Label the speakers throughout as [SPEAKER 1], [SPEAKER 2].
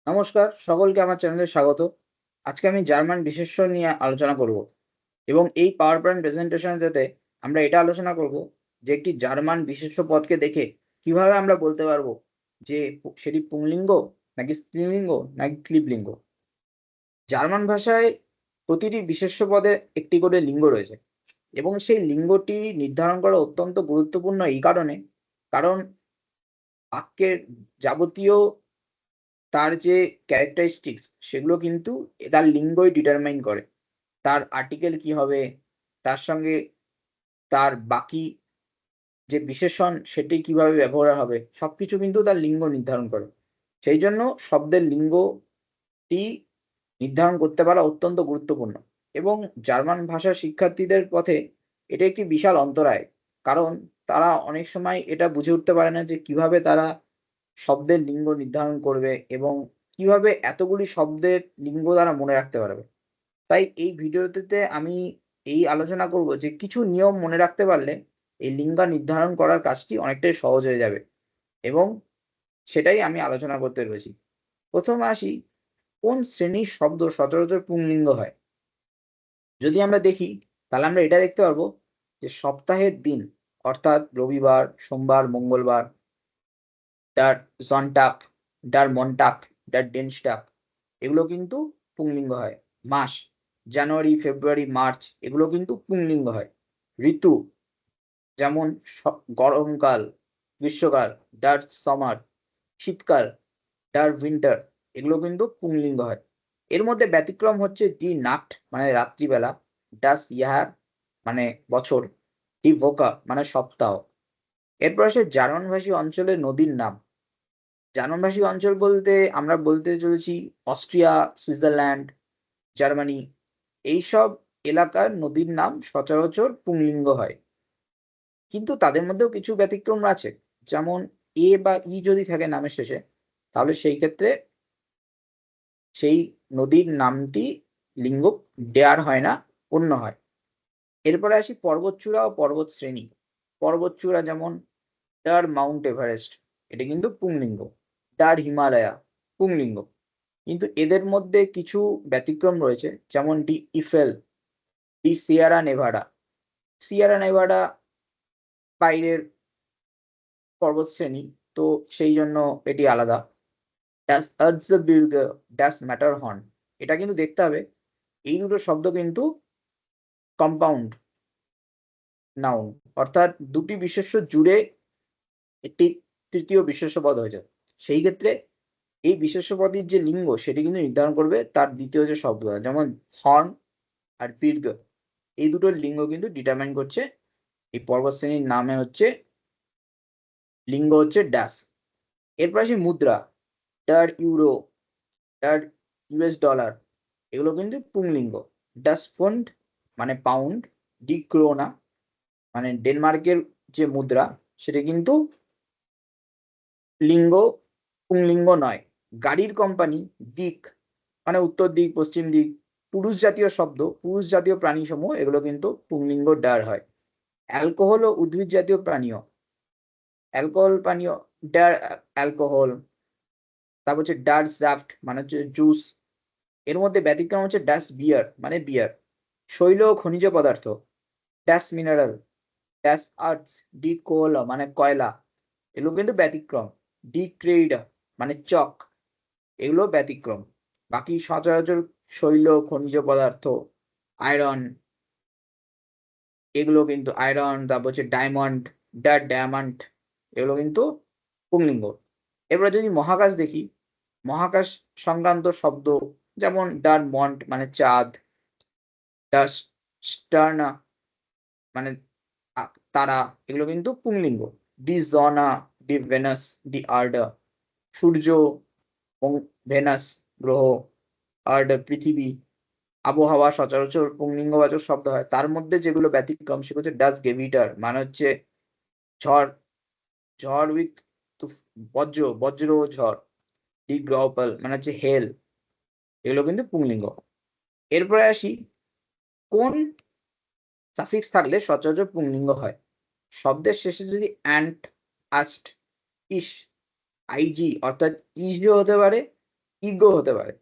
[SPEAKER 1] নমস্কার, সকলকে আমার চ্যানেলে স্বাগত। আজকে আমি জার্মান বিশেষ্য নিয়ে আলোচনা করব এবং এই পাওয়ার পয়েন্ট প্রেজেন্টেশনটাতে আমরা এটা আলোচনা করব যে একটি জার্মান বিশেষ্য পদকে দেখে কিভাবে আমরা বলতে পারবো যে সেটি পুংলিঙ্গ নাকি স্ত্রীলিঙ্গ নাকি ক্লিবলিঙ্গ। জার্মান ভাষায় প্রতিটি বিশেষ্য পদে একটি করে লিঙ্গ রয়েছে এবং সেই লিঙ্গটি নির্ধারণ করা অত্যন্ত গুরুত্বপূর্ণ এই কারণে, কারণ বাক্যের যাবতীয় তার যে ক্যারেক্টারিস্টিক্স সেগুলো কিন্তু তার লিঙ্গই ডিটারমাইন করে। তার আর্টিকেল কি হবে, তার সঙ্গে তার বাকি যে বিশেষণ সেটি কিভাবে ব্যবহার হবে, সবকিছু কিন্তু তার লিঙ্গ নির্ধারণ করে। সেই জন্য শব্দের লিঙ্গটি নির্ধারণ করতে পারা অত্যন্ত গুরুত্বপূর্ণ এবং জার্মান ভাষার শিক্ষার্থীদের পথে এটা একটি বিশাল অন্তরায়। কারণ তারা অনেক সময় এটা বুঝে উঠতে পারে না যে কিভাবে তারা শব্দের লিঙ্গ নির্ধারণ করবে এবং কিভাবে এতগুলি শব্দের লিঙ্গ তারা মনে রাখতে পারবে। তাই এই ভিডিওটিতে আমি এই আলোচনা করব যে কিছু নিয়ম মনে রাখতে পারলে এই লিঙ্গ নির্ধারণ করার কাজটি অনেকটাই সহজ হয়ে যাবে এবং সেটাই আমি আলোচনা করতে রয়েছি। প্রথমে আসি, কোন শ্রেণীর শব্দ সচরাচর পুংলিঙ্গ হয়? যদি আমরা দেখি তাহলে আমরা এটা দেখতে পারবো যে সপ্তাহের দিন অর্থাৎ রবিবার, সোমবার, মঙ্গলবার, ডার সন্টাক, ডার মন্টাক, ডার ডেনস্টাক এগুলো কিন্তু পুংলিঙ্গ হয়। মাস জানুয়ারি, ফেব্রুয়ারি, মার্চ এগুলো কিন্তু পুংলিঙ্গ হয়। ঋতু যেমন গরমকাল, গ্রীষ্মকাল, ডার সামার, শীতকাল, ডার উইন্টার এগুলো কিন্তু পুংলিঙ্গ হয়। এর মধ্যে ব্যতিক্রম হচ্ছে ডি নাক্ট মানে রাত্রিবেলা, ডাস ইয়ার মানে বছর, ডি ভোকা মানে সপ্তাহ। এরপর আসে জার্মানভাষী অঞ্চলের নদীর নাম। জার্মানভাষী অঞ্চল বলতে আমরা বলতে চলেছি অস্ট্রিয়া, সুইজারল্যান্ড, জার্মানি এইসব এলাকার নদীর নাম সচরাচর পুংলিঙ্গ হয়। কিন্তু তাদের মধ্যেও কিছু ব্যতিক্রম আছে। যেমন এ বা ই যদি থাকে নামের শেষে তাহলে সেই ক্ষেত্রে সেই নদীর নামটি লিঙ্গ ডেয়ার হয় না, অন্য হয়। এরপরে আসি পর্বতচূড়া ও পর্বতশ্রেণী। পর্বতচূড়া যেমন ডার মাউন্ট এভারেস্ট, এটা কিন্তু পুংলিঙ্গ। ডার হিমালয়া পুংলিঙ্গ। কিন্তু এদের মধ্যে কিছু ব্যতিক্রম রয়েছে, যেমন ডি ইফেল, ডি সিয়েরা নেভাডা। সিয়েরা নেভাডা বাইরের পর্বতশ্রেণী, তো সেই জন্য এটি আলাদা। ডাস আর্জবির্গে, ডাস ম্যাটারহর্ন, এটা কিন্তু দেখতে হবে এই দুটো শব্দ কিন্তু কম্পাউন্ড নাউন, অর্থাৎ দুটি বিশেষ্য জুড়ে একটি তৃতীয় বিশেষ্য পদ হয়ে যায়। সেই ক্ষেত্রে এই বিশেষ্য পদের যে লিঙ্গ সেটি কিন্তু নির্ধারণ করবে তার দ্বিতীয় যে শব্দ, যেমন হর্ন আর বীর্ঘ এই দুটোর লিঙ্গ কিন্তু ডিটারমাইন করছে এই পর্বত শ্রেণীর নামে হচ্ছে লিঙ্গ হচ্ছে ড্যাশ। এরপর আসি মুদ্রা। Der euro, der US dollar এগুলো কিন্তু পুংলিঙ্গ। ডাস ফন্ড মানে পাউন্ড, ডি ক্রোনা মানে ডেনমার্কের যে মুদ্রা সেটা কিন্তু লিঙ্গ পুংলিঙ্গ নয়। গাড়ির কোম্পানি, দিক মানে উত্তর দিক, পশ্চিম দিক, পুরুষ জাতীয় শব্দ, পুরুষ জাতীয় প্রাণী সমূহ এগুলো কিন্তু পুংলিঙ্গ ডার হয়। অ্যালকোহল ও উদ্ভিদ জাতীয় পানীয়, অ্যালকোহল পানীয় ডার অ্যালকোহল। তারপর হচ্ছে ডার জাফট মানে হচ্ছে জুস। এর মধ্যে ব্যতিক্রম হচ্ছে ডাস বিয়ার মানে বিয়ার। শৈল ও খনিজ পদার্থ, ড্যাশ মিনারেল, ড্যাশ আর্থস, ডি কোল মানে কয়লা এগুলো কিন্তু ব্যতিক্রম। ডি ক্রেড মানে চক এগুলো ব্যতিক্রম। বাকি সচরাচর শৈল, খনিজ পদার্থ, আয়রন এগুলো কিন্তু আয়রন, তারপর হচ্ছে ডায়মন্ড, ডা ডায়মন্ড এগুলো কিন্তু পুংলিঙ্গ। এবারে যদি মহাকাশ দেখি, মহাকাশ সংক্রান্ত শব্দ যেমন ডার মন্ট মানে চাঁদ, ডা স্টার্না মানে তারা এগুলো কিন্তু পুংলিঙ্গ। ডি জনা, ডি ভেনাস, ডি আর্ডা সূর্য, ভেনাস গ্রহ, আর্ডা পৃথিবী। আবহাওয়া সচরাচর পুংলিঙ্গবাচক শব্দ হয়। তার মধ্যে যেগুলো ব্যতিক্রম সেগুলো হচ্ছে ডাস গেভিটার মানে হচ্ছে ঝড়, ঝড় উইথ বজ্র, বজ্র ও ঝড়। ডি গ্রাউপাল মানে হচ্ছে হেল এগুলো কিন্তু পুংলিঙ্গ। এরপরে আসি, কোন সাফিক্স থাকলে সচরাচর পুংলিঙ্গ হয়? শব্দের শেষে যদি অ্যান্ট, আস্ট, ইস, আইজি অর্থাৎ ইসও হতে পারে, ইগো হতে পারে।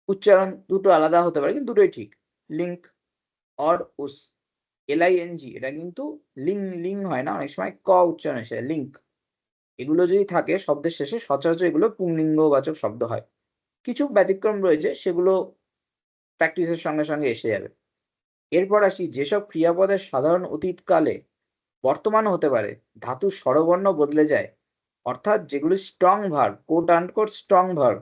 [SPEAKER 1] উচ্চারণ দুটো আলাদা হতে পারে, কিন্তু দুটোই ঠিক। লিঙ্ক অর উস, LING, এটা কিন্তু লিং হয় না, অনেক সময় ক উচ্চারণ এসে লিঙ্ক। এগুলো যদি থাকে শব্দের শেষে, সচরাচর এগুলো পুংলিঙ্গবাচক শব্দ হয়। কিছু ব্যতিক্রম রয়েছে, সেগুলো প্র্যাকটিসের সঙ্গে সঙ্গে এসে যাবে। এরপর আসি, যেসব ক্রিয়াপদের সাধারণ অতীতকালে বর্তমান হতে পারে, ধাতুর স্বরবর্ণ বদলে যায়, অর্থাৎ যেগুলি strong verb, coat unquote strong verb.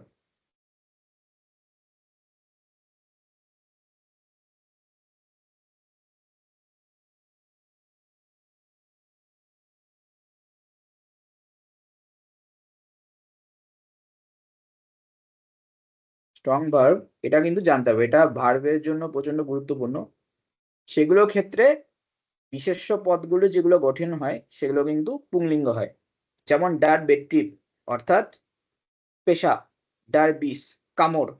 [SPEAKER 1] Strong verb এটা কিন্তু জানতে হবে, এটা ভার্বের জন্য প্রচন্ড গুরুত্বপূর্ণ। সেগুলোর ক্ষেত্রে বিশেষ্য পদগুলো যেগুলো গঠন হয় সেগুলো কিন্তু পুংলিঙ্গ হয়। যেমন ডার বেট্রিপ অর্থাৎ পেশা, ডার বিস কামড়,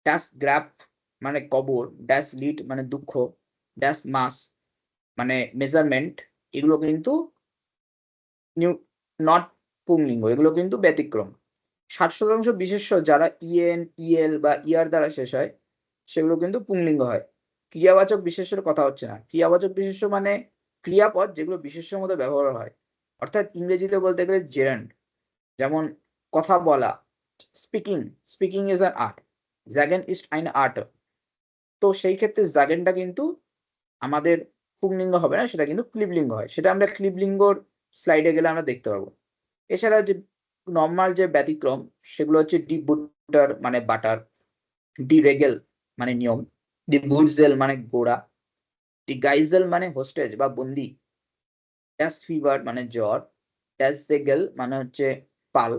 [SPEAKER 1] ড্যাশ গ্র্যাপ মানে কবর, ড্যাশ লিড মানে দুঃখ, ড্যাশ মাস মানে মেজারমেন্ট, এগুলো কিন্তু নট পুংলিঙ্গ, এগুলো কিন্তু ব্যতিক্রম। 60% বিশেষ্য যারা ইএন, ইএল বা ইয়ার দ্বারা শেষ হয়, সেগুলো কিন্তু পুংলিঙ্গ হয়। ক্রিয়াবাচক বিশেষ্যের কথা হচ্ছে না। ক্রিয়াবাচক বিশেষ্য মানে ক্রিয়াপদ যেগুলো বিশেষ্যের মধ্যে ব্যবহার হয়, অর্থাৎ ইংরেজিতে বলতে গেলে জেরান্ড। যেমন কথা বলা, speaking, speaking is an art, জাগেন ইজ আইন আর্ট। তো সেই ক্ষেত্রে জাগেনটা কিন্তু আমাদের পুংলিঙ্গ হবে না, সেটা কিন্তু ক্লিবলিঙ্গ হয়। সেটা আমরা ক্লিবলিঙ্গর স্লাইডে গেলে আমরা দেখতে পাবো। এছাড়া যে নর্মাল যে ব্যতিক্রম, সেগুলো হচ্ছে ডি বুটার মানে বাটার, ডি রেগেল মানে নিয়ম, ডি বুটজেল মানে গোড়া, ডি গাইজেল মানে হোস্টেজ বা বন্দি, ড্যাশ ফিভার মানে জ্বর, ড্যাশ জেগেল মানে হচ্ছে পাল,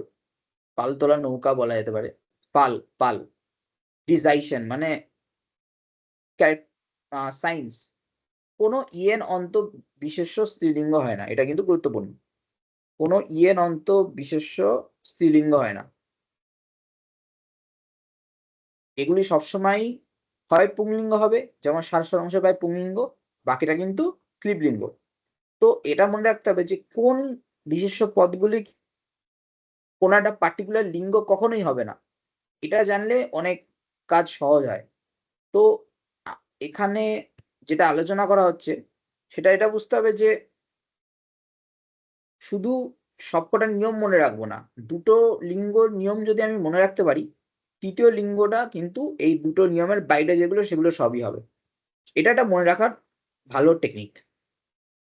[SPEAKER 1] পাল তোলা নৌকা বলা যেতে পারে, পাল পাল, ডিজাইশন মানে সাইন্স। কোনো ইএন অন্ত বিশেষ্য স্ত্রীলিঙ্গ হয় না, এটা কিন্তু গুরুত্বপূর্ণ। কোনো ইএন অন্ত বিশেষ্য স্ত্রীলিঙ্গ হয় না, এগুলি সবসময় হয় পুংলিঙ্গ হবে, যেমন 60% প্রায় পুংলিঙ্গ, বাকিটা কিন্তু ক্লিবলিঙ্গ। তো এটা মনে রাখতে হবে যে কোন বিশেষ্য পদগুলি কোন একটা পার্টিকুলার লিঙ্গ কখনোই হবে না, এটা জানলে অনেক কাজ সহজ হয়। তো এখানে যেটা আলোচনা করা হচ্ছে, সেটা এটা বুঝতে হবে যে শুধু সবকটা নিয়ম মনে রাখবো না, দুটো লিঙ্গর নিয়ম যদি আমি মনে রাখতে পারি, তৃতীয় লিঙ্গটা কিন্তু এই দুটো নিয়মের বাইরে যেগুলো সেগুলো সবই হবে। এটা একটা মনে রাখার ভালো টেকনিক।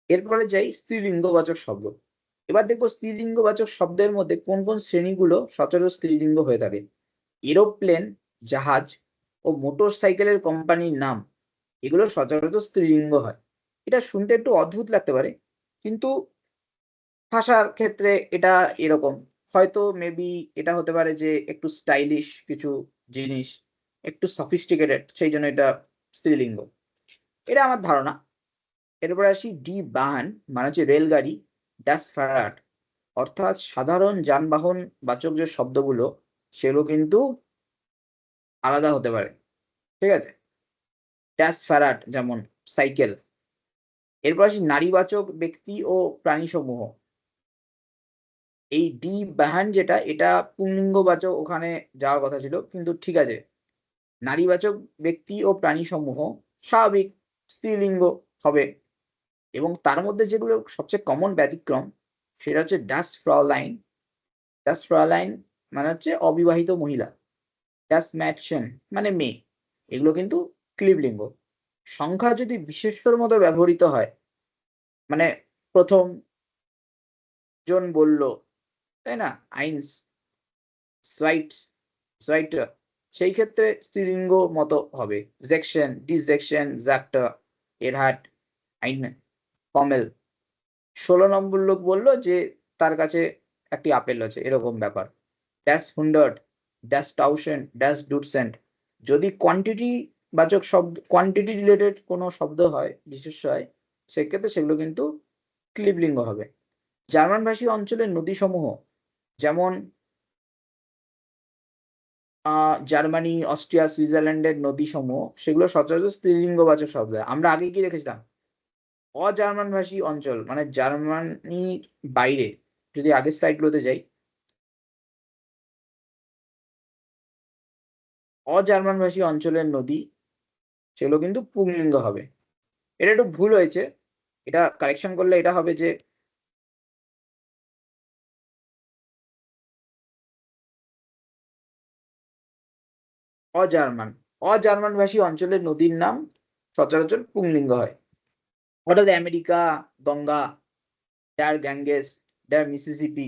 [SPEAKER 1] এরপরে যাই স্ত্রীলিঙ্গবাচক শব্দ। এবার দেখবো স্ত্রীলিঙ্গবাচক শব্দের মধ্যে কোন কোন শ্রেণীগুলো সচরাচর স্ত্রীলিঙ্গ হয়ে থাকে। এরোপ্লেন, জাহাজ ও মোটর সাইকেলের কোম্পানির নাম, এগুলো সচরাচর স্ত্রীলিঙ্গ হয়। এটা শুনতে একটু অদ্ভুত লাগতে পারে, কিন্তু ভাষার ক্ষেত্রে এটা এরকম। হয়তো মেবি এটা হতে পারে যে একটু স্টাইলিশ কিছু জিনিস, একটু সফিস্টিকেটেড, সেই জন্য এটা স্ত্রীলিঙ্গ, এটা আমার ধারণা। এরপরে আসি ডি বাহান মানে হচ্ছে রেলগাড়ি, ড্যাশ ফ্যারাট অর্থাৎ সাধারণ যানবাহন বাচক যে শব্দগুলো, সেগুলো কিন্তু আলাদা হতে পারে, ঠিক আছে। ড্যাশ ফ্যারাট যেমন সাইকেল। এরপর আসি নারীবাচক ব্যক্তি ও প্রাণী সমূহ। এই ডি বাহান যেটা, এটা পুংলিঙ্গবাচক ওখানে যাওয়ার কথা ছিল, কিন্তু ঠিক আছে। নারীবাচক ব্যক্তি ও প্রাণী সমূহ স্বাভাবিক স্ত্রীলিঙ্গ হবে। এবং তার মধ্যে যেগুলো সবচেয়ে কমন ব্যতিক্রম, সেটা হচ্ছে ডাস ফ্রলাইন। ডাস ফ্রলাইন মানে হচ্ছে অবিবাহিত মহিলা, ডাস ম্যাটসেন মানে মেয়ে, এগুলো কিন্তু ক্লিবলিঙ্গ। সংখ্যা যদি বিশেষ্যর মতো ব্যবহৃত হয়, মানে প্রথম জন বলল, তাই না, আইনস, সোয়াইটস, সোয়াইটার, সেই ক্ষেত্রে স্ত্রীলিঙ্গ মতো হবে। জেকশন, ডিজেকশন, জাকটা, এরহাট, আইন, কমেল। 16 নম্বর লোক বললো যে তার কাছে একটি আপেল আছে, এরকম ব্যাপার। ড্যাশ হুন্ডার্ড, ড্যাশ টাউসেন্ড, ড্যাশ ডুটসেন্ট। যদি কোয়ান্টিটি বাচক শব্দ, কোয়ান্টিটি রিলেটেড কোনো শব্দ হয়, বিশেষ্য হয়, সেক্ষেত্রে সেগুলো কিন্তু ক্লিবলিঙ্গ হবে। জার্মান ভাষী অঞ্চলের নদীসমূহ, যেমন জার্মানি, অস্ট্রিয়া, সুইজারল্যান্ডের নদীসমূহ, সেগুলো সচরাচর স্ত্রীলিঙ্গবাচক শব্দ। আমরা আগে কি দেখেছিলাম, অজার্মান ভাষী অঞ্চল মানে জার্মানির বাইরে, যদি আগের স্লাইডগুলোতে যাই, অজার্মান ভাষী অঞ্চলের নদী সেগুলো কিন্তু পুংলিঙ্গ হবে। এটা একটু ভুল হয়েছে, এটা কারেকশন করলে এটা হবে যে অজার্মান অজার্মান ভাষী অঞ্চলের নদীর নাম সচরাচর পুংলিঙ্গ হয়। অর্থাৎ আমেরিকা, গঙ্গা, ডার গ্যাঙ্গেস, ডার মিসিসিপি,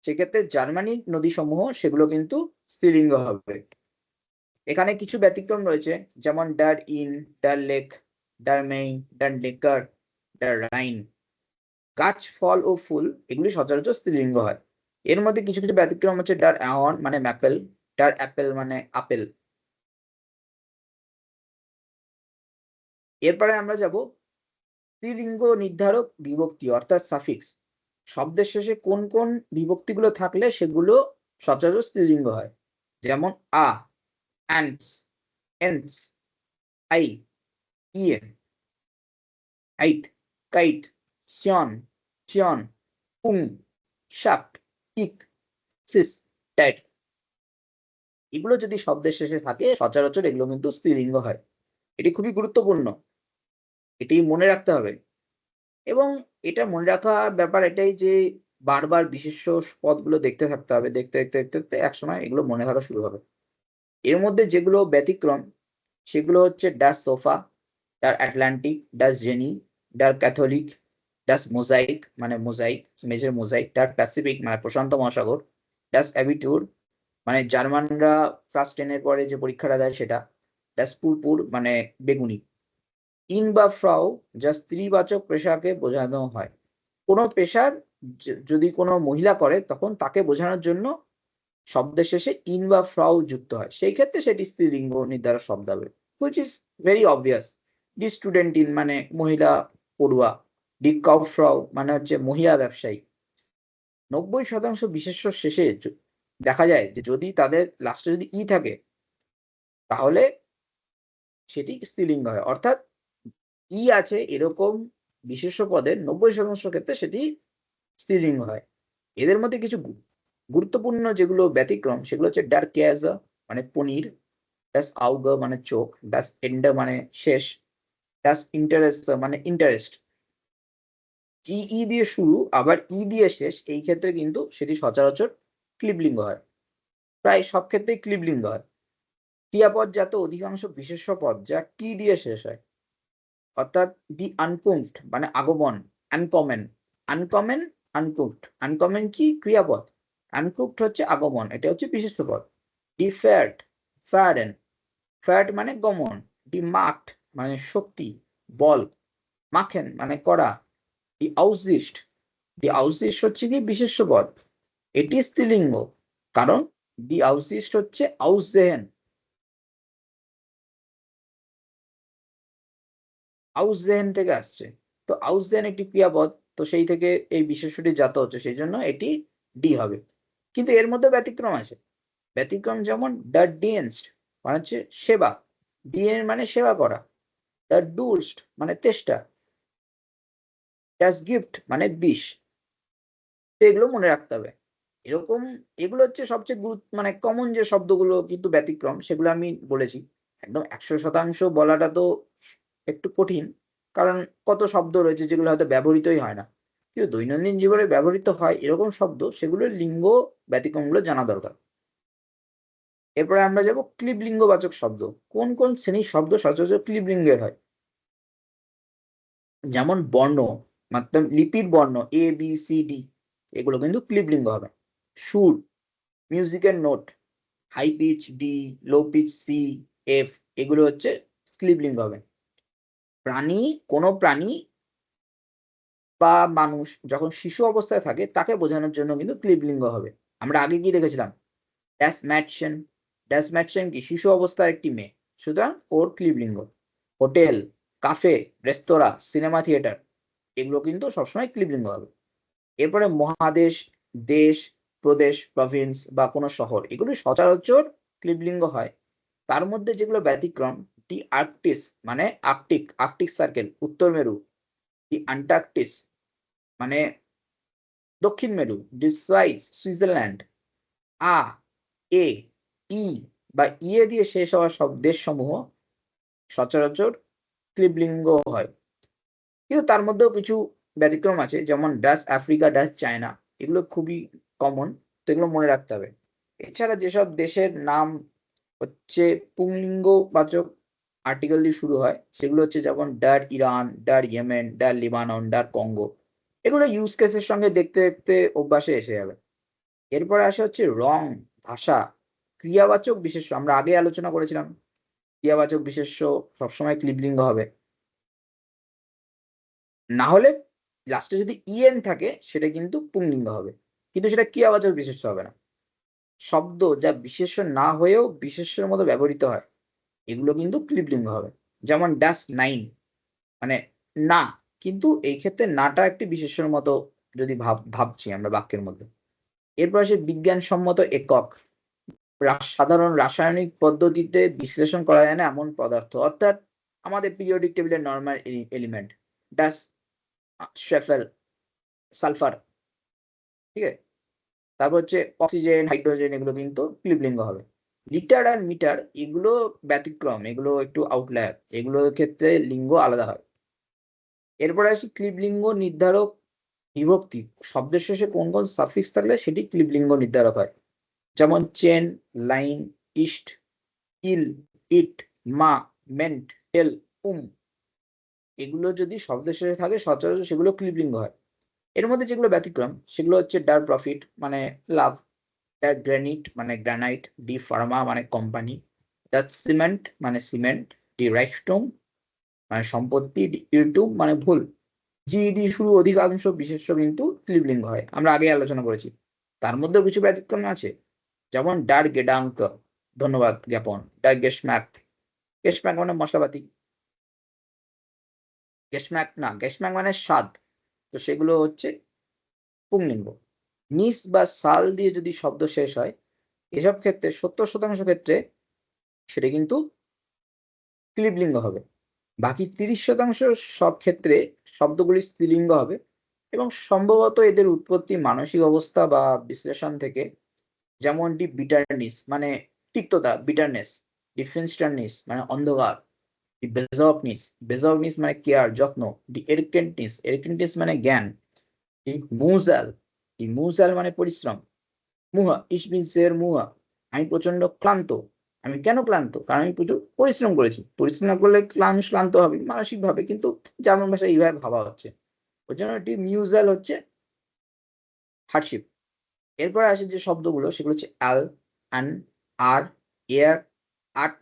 [SPEAKER 1] সেক্ষেত্রে জার্মানির নদীসমূহ সেগুলো কিন্তু স্ত্রীলিঙ্গ হবে। এখানে কিছু ব্যতিক্রম রয়েছে, যেমন der in, der lake, der main, der নেকার, ডার রাইন। গাছ, ফল ও ফুল এগুলি সচরাচর স্ত্রীলিঙ্গ হয়। এর মধ্যে কিছু কিছু ব্যতিক্রম হচ্ছে ডার অ্যাহন মানে ম্যাপেল, ডার অ্যাপেল মানে আপেল। এরপরে আমরা যাব স্ত্রীলিঙ্গ নির্ধারক বিভক্তি অর্থাৎ সাফিক্স। শব্দের শেষে কোন কোন বিভক্তিগুলো থাকলে সেগুলো সচরাচর স্ত্রীলিঙ্গ হয়। যেমন আ, অ্যান্টস, এন্টস, আই, ইয়ে, আইট, কাইট, শিয়ন, চিয়ন, পুং, শাপ্ট, ইক, সিস, ড্যাট। এগুলো যদি শব্দের শেষে থাকে সচরাচর এগুলো কিন্তু স্ত্রীলিঙ্গ হয়। এটি খুবই গুরুত্বপূর্ণ, এটি মনে রাখতে হবে। এবং এটা মনে রাখা ব্যাপার এটাই যে বারবার বিশেষ্য পদগুলো দেখতে থাকতে হবে। দেখতে, দেখতে, দেখতে, দেখতে একসময় এগুলো মনে থাকা শুরু হবে। এর মধ্যে যেগুলো ব্যতিক্রম সেগুলো হচ্ছে ডাস সোফা, ডার আটলান্টিক, ডাস জেনি, ডার ক্যাথলিক, ডাস মোজাইক মানে মোজাইক, মেঝের মোজাইক, ডার প্যাসিফিক মানে প্রশান্ত মহাসাগর, ডাস অ্যাবিটুর মানে জার্মানরা ক্লাস 10 এর পরে যে পরীক্ষাটা দেয় সেটা, ডাস পুরপুর মানে বেগুনি। ইন বা ফ্রাউ যা স্ত্রীবাচক পেশাকে বোঝানো হয়। কোনো পেশার যদি কোনো মহিলা করে তখন তাকে বোঝানোর জন্য শব্দের শেষে ইন বা ফ্রাউ যুক্ত হয়, সেই ক্ষেত্রে সেটি স্ত্রীলিঙ্গ নির্ধারক শব্দ হবে, which is very obvious. D student in মানে মহিলা পড়ুয়া, ডি কাউফ্রাউ মানে হচ্ছে মহিলা ব্যবসায়ী। 90% বিশেষ্য শেষে দেখা যায় যে যদি তাদের লাস্টে যদি ই থাকে তাহলে সেটি স্ত্রীলিঙ্গ হয়। অর্থাৎ ই আছে এরকম বিশেষ্য পদের 90% ক্ষেত্রে সেটি স্ত্রীলিঙ্গ হয়। এদের মধ্যে কিছু গুরুত্বপূর্ণ যেগুলো ব্যতিক্রম সেগুলো হচ্ছে ডার ক্যাজা মানে পনির, ডাস আউগার মানে চোখ, ডাস এন্ডার মানে শেষ, ডাস ইন্টারেস্ট মানে ইন্টারেস্ট। জি ই দিয়ে শুরু আবার ই দিয়ে শেষ, এই ক্ষেত্রে কিন্তু সেটি সচরাচর ক্লিবলিঙ্গ হয়। প্রায় সব ক্ষেত্রেই ক্লিবলিঙ্গ হয়। ক্রিয়াপদ জাত অধিকাংশ বিশেষ্য পদ যা টি দিয়ে শেষ হয়, অর্থাৎ দি আনকুম্ফড মানে আগমন, আনকমন, আনকমন, আনকুম্ফড। আনকমন কি? ক্রিয়াপদ। আনকুম্ফড হচ্ছে আগমন, এটা হচ্ছে বিশেষ্য পদ। ডি ফ্যাট, ফ্যারেন, ফ্যাট মানে গমন। ডি মার্কড মানে শক্তি, বল। মাখেন মানে করা। ডি আউসিস্ট, ডি আউসিস্ট হচ্ছে কি বিশেষ্য পদ, এটি স্ত্রীলিঙ্গ, কারণ ডি আউসিস্ট হচ্ছে আউসজেহেন, আউসজেহেন থেকে আসছে। তো আউসজেহেন একটি ক্রিয়াপদ, তো সেই থেকে এই বিশেষ্যটি জাত হচ্ছে, সেই জন্য এটি ডি হবে। কিন্তু এর মধ্যে ব্যতিক্রম আছে। ব্যতিক্রম যেমন দ্য ডিয়েন্সড মানে হচ্ছে সেবা, ডিএন মানে সেবা করা, দ্য ডুস্ট মানে তেষ্টা, ডাস গিফট মানে বিষ। তো এগুলো মনে রাখতে হবে। এরকম এগুলো হচ্ছে সবচেয়ে মানে কমন যে শব্দগুলো কিন্তু ব্যতিক্রম সেগুলো আমি বলেছি। একদম 100% বলাটা তো একটু কঠিন, কারণ কত শব্দ রয়েছে যেগুলো হয়তো ব্যবহৃতই হয় না। কিন্তু দৈনন্দিন জীবনে ব্যবহৃত হয় এরকম শব্দ, সেগুলোর লিঙ্গ ব্যতিক্রমগুলো জানা দরকার। এরপরে আমরা যাব ক্লিবলিঙ্গবাচক শব্দ। কোন কোন শ্রেণীর শব্দ সচরাচর ক্লিবলিঙ্গের হয়? যেমন বর্ণ, মতলব লিপির বর্ণ এ বি সি ডি, এগুলো কিন্তু ক্লিবলিঙ্গ হবে। সুর, মিউজিকের নোট, হাই পিচ ডি, লো পিচ সি, এফ, এগুলো হচ্ছে ক্লিবলিঙ্গ হবে। প্রাণী, কোনো প্রাণী বা মানুষ যখন শিশু অবস্থায় থাকে তাকে বোঝানোর জন্য কিন্তু ক্লিবলিঙ্গ হবে। আমরা আগে কি দেখেছিলাম? ড্যাশ ম্যাটসেন, ড্যাশ ম্যাটসেন কি শিশু অবস্থার একটি মেয়ে, সুতরাং ওর ক্লিবলিঙ্গ। হোটেল, কাফে, রেস্তোরাঁ, সিনেমা থিয়েটার, এগুলো কিন্তু সবসময় ক্লিবলিঙ্গ হবে। এরপরে মহাদেশ, দেশ, প্রদেশ, প্রভিন্স বা কোনো শহর, এগুলো সচরাচর ক্লিবলিঙ্গ হয়। তার মধ্যে যেগুলো ব্যতিক্রম, দি আর্কটিস মানে আর্কটিক, আর্কটিক সার্কেল উত্তর মেরু, দি আন্টার্কটিস মানে দক্ষিণ মেরু, দি সুইস সুইজারল্যান্ড, আ এ, ই বা ইয়ে দিয়ে শেষ হওয়া সব দেশসমূহ সচরাচর ক্লিবলিঙ্গ হয়। কিন্তু তার মধ্যেও কিছু ব্যতিক্রম আছে, যেমন ডাচ আফ্রিকা, ডাচ চায়না, এগুলো খুবই কমন, তো এগুলো মনে রাখতে হবে। এছাড়া যেসব দেশের নাম হচ্ছে পুংলিঙ্গবাচক আর্টিকেল দিয়ে শুরু হয়, সেগুলো হচ্ছে যেমন der Iran, der Yemen, der Lebanon, der Congo, এগুলো ইউজ কেসের সঙ্গে দেখতে দেখতে অভ্যাসে এসে যাবে। এরপরে আসে হচ্ছে রং, ভাষা, ক্রিয়াবাচক বিশেষ্য। আমরা আগে আলোচনা করেছিলাম ক্রিয়াবাচক বিশেষ্য সবসময় ক্লিবলিঙ্গ হবে, না হলে লাস্টে যদি ইএন থাকে সেটা কিন্তু পুংলিঙ্গ হবে, কিন্তু সেটা ক্রিয়াবাচক বিশেষ্য হবে না। শব্দ যা বিশেষ্য না হয়েও বিশেষ্যের মতো ব্যবহৃত হয়, এগুলো কিন্তু ক্লিবলিঙ্গ হবে। যেমন ড্যাশ নাইন, মানে না, কিন্তু এই ক্ষেত্রে নাটা একটি বিশেষ্যের মতো যদি ভাবছি আমরা বাক্যের মধ্যে। এরপর আসে বিজ্ঞানসম্মত একক। সাধারণ রাসায়নিক পদ্ধতিতে বিশ্লেষণ করা যায় না এমন পদার্থ, অর্থাৎ আমাদের পিরিয়ডিক টেবিলের নরমাল এলিমেন্ট, ডাস, শেফেল, সালফার, ঠিক আছে। তারপর হচ্ছে অক্সিজেন, হাইড্রোজেন, এগুলো কিন্তু ক্লিবলিঙ্গ হবে। লিটার আর মিটার এগুলো ব্যতিক্রম, এগুলো একটু আউটলায়ার, এগুলোর ক্ষেত্রে লিঙ্গ আলাদা হয়। এরপরে আসি ক্লিবলিঙ্গ নির্ধারক বিভক্তি। শব্দের শেষে কোন কোন সাফিক্স থাকলে সেটি ক্লিবলিঙ্গ নির্ধারক হয়, যেমন চেন, লাইন, ইস্ট, ইল, ইট, মা, মেন্ট, এল, এগুলো যদি শব্দের শেষে থাকে সচরাচর সেগুলো ক্লিবলিঙ্গ হয়। এর মধ্যে যেগুলো ব্যতিক্রম সেগুলো হচ্ছে ডার প্রফিট মানে লাভ, ডার গ্রানিট মানে গ্রানাইট, ডি ফার্মা মানে কোম্পানি, ডাচ সিমেন্ট মানে সিমেন্ট, ডি রাইখটুম মানে সম্পত্তি, ডি ইরটুম মানে ভুল। জি দিয়ে শুরু অধিকাংশ বিশেষ্য কিন্তু ক্লিবলিঙ্গ হয়, আমরা আগে আলোচনা করেছি। তার মধ্যেও কিছু ব্যতিক্রম আছে, যেমন ডার গেডাঙ্ক ধন্যবাদ জ্ঞাপন, ডার গেশম্যাক, গেশম্যাক মানে মশলাপাতি, গেশম্যাক না, গেশম্যাক মানে স্বাদ, তো সেগুলো হচ্ছে পুংলিঙ্গ। নিস বা সাল দিয়ে যদি শব্দ শেষ হয়, এসব ক্ষেত্রে 70% ক্ষেত্রে সেটা কিন্তু ক্লিবলিঙ্গ হবে। বাকি 30% সব ক্ষেত্রে শব্দগুলি স্ত্রীলিঙ্গ হবে, এবং সম্ভবত এদের উৎপত্তি মানসিক অবস্থা বা বিশ্লেষণ থেকে। যেমন ডি বিটারনিস মানে তিক্ততা, বিটারনেস, ডি ফিনস্টারনিস মানে অন্ধকার, ডি বেজবনিস, বেজবনিস মানে কেয়ার, যত্ন, ডি এরকেন্টিস, এরকেন্টিস মানে জ্ঞান, ডি মুজাল, ডি মুজাল মানে পরিশ্রম, মুহা, ইসবিনসের মুহা, আমি প্রচন্ড ক্লান্ত। আমি কেন ক্লান্ত? কারণ আমি প্রচুর পরিশ্রম করেছি। পরিশ্রম না করলে ক্লান্ত হবে মানসিকভাবে, কিন্তু জার্মান ভাষায় এইভাবে ভাবা হচ্ছে, ওই জন্য এটি মিউজাল হচ্ছে হার্ডশিপ। এরপরে আসে যে শব্দগুলো সেগুলো হচ্ছে অ্যাল, আন, আর, এয়ার, আট,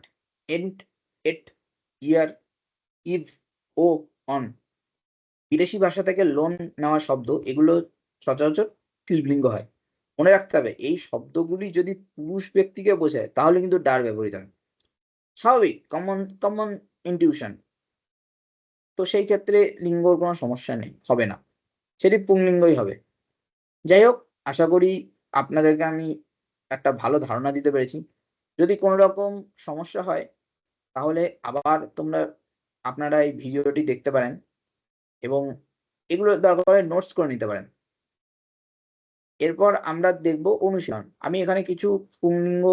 [SPEAKER 1] এন্ট, এট, ইয়ার, ইভ, ও, অন। বিদেশি ভাষা থেকে লোন নেওয়া শব্দ, এগুলো সচরাচর স্ত্রীলিঙ্গ হয়। মনে রাখতে হবে এই শব্দগুলি যদি পুরুষ ব্যক্তিকে বোঝায় তাহলে কিন্তু ডার ব্যবহৃত হয়। স্বাভাবিক, কমন কমন ইনটিউশন, তো সেই ক্ষেত্রে লিঙ্গর কোনো সমস্যা নেই, হবে না, সেটি পুংলিঙ্গই হবে। যাই হোক, আশা করি আপনাদেরকে আমি একটা ভালো ধারণা দিতে পেরেছি। যদি কোনো রকম সমস্যা হয় তাহলে আবার আপনারা এই ভিডিওটি দেখতে পারেন, এবং এগুলো দরকার হলে নোটস করে নিতে পারেন। এরপর আমরা দেখব অনুশীলন। আমি এখানে কিছু পুংলিঙ্গ,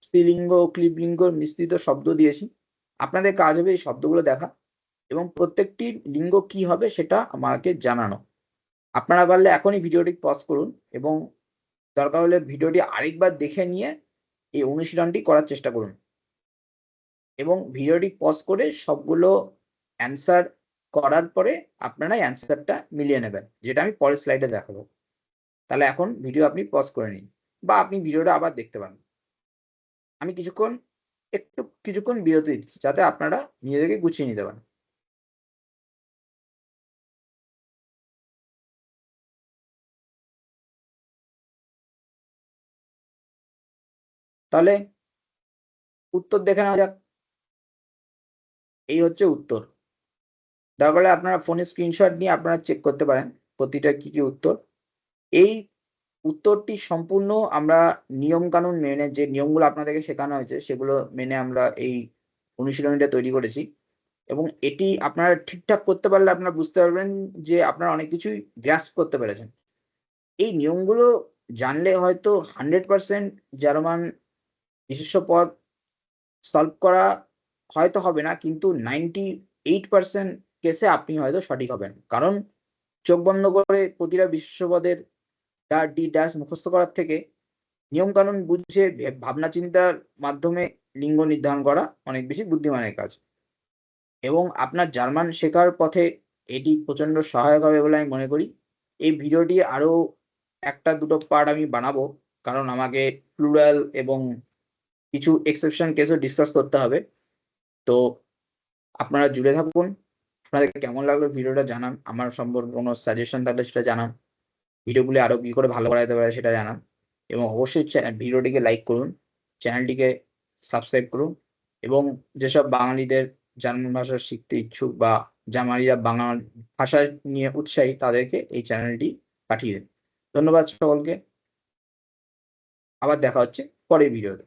[SPEAKER 1] স্ত্রীলিঙ্গ, ক্লিবলিঙ্গ মিশ্রিত শব্দ দিয়েছি। আপনাদের কাজ হবে এই শব্দগুলো দেখা এবং প্রত্যেকটি লিঙ্গ কি হবে সেটা আমাকে জানানো। আপনারা পারলে এখনই ভিডিওটি পজ করুন এবং দরকার হলে ভিডিওটি আরেকবার দেখে নিয়ে এই অনুশীলনটি করার চেষ্টা করুন, এবং ভিডিওটি পজ করে সবগুলো অ্যান্সার করার পরে আপনারা অ্যান্সারটা মিলিয়ে নেবেন, যেটা আমি পরের স্লাইডে দেখাবো। তাহলে এখন ভিডিও আপনি পজ করে নিন, বা আপনি ভিডিওটা আবার দেখতে পারেন। আমি কিছুক্ষণ বিরতি দিচ্ছি যাতে আপনারা নিজেদেরকে গুছিয়ে নিতে পারেন। তাহলে উত্তর দেখে নেওয়া যাক। এই হচ্ছে উত্তর। দরকার হলে আপনারা ফোনে স্ক্রিনশট নিয়ে আপনারা চেক করতে পারেন প্রতিটা কি কি উত্তর। এই উত্তরটি সম্পূর্ণ আমরা নিয়ম কানুন মেনে, যে নিয়মগুলো আপনাদেরকে শেখানো হয়েছে সেগুলো মেনে আমরা এই অনুশীলনীটা তৈরি করেছি, এবং এটি আপনারা ঠিকঠাক করতে পারলে আপনারা বুঝতে পারবেন যে আপনারা অনেক কিছুই গ্রাস্প করতে পেরেছেন। এই নিয়মগুলো জানলে হয়তো 100% জার্মান বিশেষ্য পদ সলভ করা হয়তো হবে না, কিন্তু 98% কেসে আপনি হয়তো সঠিক হবেন। কারণ চোখ বন্ধ করে প্রতিটা বিশেষ্য পদের ডি ড্যাশ মুখস্থ করার থেকে নিয়মকানুন বুঝে ভাবনা চিন্তার মাধ্যমে লিঙ্গ নির্ধারণ করা অনেক বেশি বুদ্ধিমানের কাজ। এবং আপনার জার্মান শেখার পথে এটি প্রচণ্ড সহায়ক হবে বলে আমি মনে করি। এই ভিডিওটি আরও 1-2 পার্ট আমি বানাবো, কারণ আমাকে প্লুরাল এবং কিছু এক্সেপশন কেসও ডিসকাস করতে হবে। তো আপনারা জুড়ে থাকুন। আপনাদের কেমন লাগলো ভিডিওটা জানান। আমার সম্পর্কে কোনো সাজেশন থাকলে সেটা জানান। ভিডিওগুলি আরও কি করে ভালো করা যেতে পারে সেটা জানান। এবং অবশ্যই ভিডিওটিকে লাইক করুন, চ্যানেলটিকে সাবস্ক্রাইব করুন এবং যেসব বাঙালিদের জার্মান ভাষা শিখতে ইচ্ছুক বা জার্মানিরা বাংলা ভাষা নিয়ে উৎসাহী তাদেরকে এই চ্যানেলটি পাঠিয়ে দিন। ধন্যবাদ সকলকে। আবার দেখা হচ্ছে পরের ভিডিওতে।